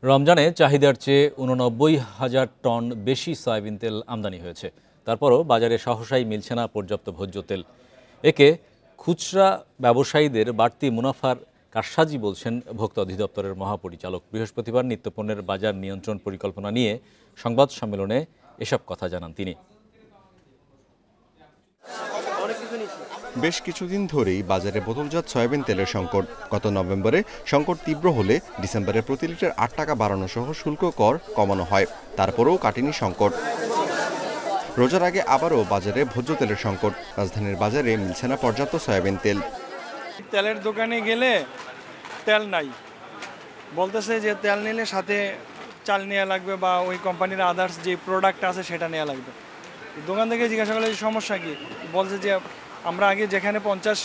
রমজানে চাহিদার চেয়ে ৮৯,০০০ টন বেশি সয়াবিন তেল আমদানি হয়েছে। তারপরও বাজারে সহসাই মিলছে না পর্যাপ্ত ভোজ্য তেল। একে খুচরা ব্যবসায়ীদের বাড়তি মুনাফার কারসাজি বলছেন ভোক্তা অধিদপ্তরের মহাপরিচালক। বৃহস্পতিবার নিত্যপণ্যের বাজার নিয়ন্ত্রণ পরিকল্পনা নিয়ে সংবাদ সম্মেলনে এসব কথা জানান তিনি। বেশ কিছুদিন ধরেই বাজারে বোতলজাত সয়াবিন তেলের সংকট। গত নভেম্বরে সংকট তীব্র হলে ডিসেম্বরে প্রতি লিটার ৮ টাকা বাড়ানো সহ শুল্ক কর কমানো হয়। তারপরেও কাটেনি সংকট। রোজার আগে আবারও বাজারে ভোজ্য তেলের সংকট। রাজধানীর বাজারে মিলছে না পর্যাপ্ত সয়াবিন তেল। তেলের দোকানে গেলে তেল নাই, বলতেছে যে তেল নিলে সাথে চাল নেওয়া লাগবে বা ওই কোম্পানির আদার্স যে প্রোডাক্ট আছে সেটা নেওয়া লাগবে। দোকান থেকে জিজ্ঞাসা করলে সমস্যা কি, বলছে যে আমরা আগে যেখানে 50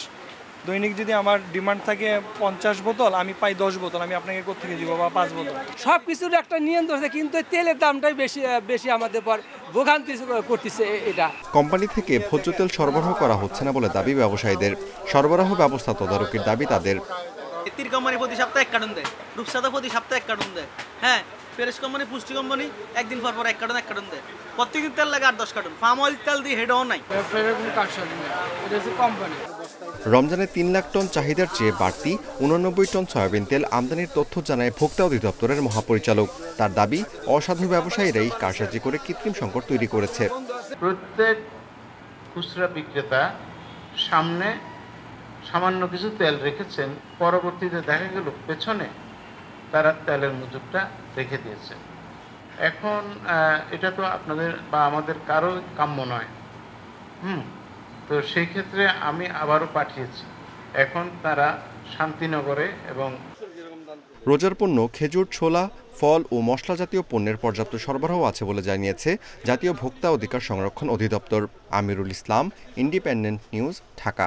দৈনিক যদি আমার ডিমান্ড থাকে 50 বোতল, আমি পাই 10 বোতল, আমি আপনাকে কোত্থেকে দিব বা 5 বোতল। সব কিছুর একটা নিয়ন্ত্রণ আছে, কিন্তু তেলের দামটাই বেশি আমাদের পর ভোগান্তি করতেছে। এটা কোম্পানি থেকে ভোজ্য তেল সরবরাহ করা হচ্ছে না বলে দাবি ব্যবসায়ীদের। সরবরাহ ব্যবস্থা তদারকির দাবি তাদের। তীর কোম্পানি প্রতি সপ্তাহে 1 কার্টন দেয়, রূপসাদা প্রতি সপ্তাহে 1 কার্টন দেয়। হ্যাঁ, ফেরেশ কোম্পানি, পুষ্টি কোম্পানি একদিন পর 1 কার্টন দেয়। প্রত্যেকদিন তেল লাগে 8-10 কার্টন। ফার্ম অয়েল তেল দিয়ে হেডও নাই। রমজানে 3 লাখ টন চাহিদার চেয়ে বাড়তি 89 টন সয়াবিন তেল আমদানির তথ্য জানায় ভোক্তা অধিদপ্তরের মহাপরিচালক। তার দাবি, অসাধু ব্যবসায়ীরাই কারসাজি করে কৃত্রিম সংকট তৈরি করেছে। প্রত্যেক খুচরা বিক্রেতা সামনে সামান্য কিছু তেল রেখেছেন, পরবর্তীতে দেখা গেল পেছনে তারা তেলের মজুদটা রেখে দিয়েছে। এখন এটা তো আপনাদের বা আমাদের কারো কাম্য নয়। তো সেই ক্ষেত্রে আমি আবারও পাঠিয়েছি। এখন তারা শান্তিনগরে এবং রোজার পণ্য খেজুর, ছোলা, ফল ও মশলা জাতীয় পণ্যের পর্যাপ্ত সরবরাহ আছে বলে জানিয়েছে জাতীয় ভোক্তা অধিকার সংরক্ষণ অধিদপ্তর। Amirul Islam, independent news, Dhaka.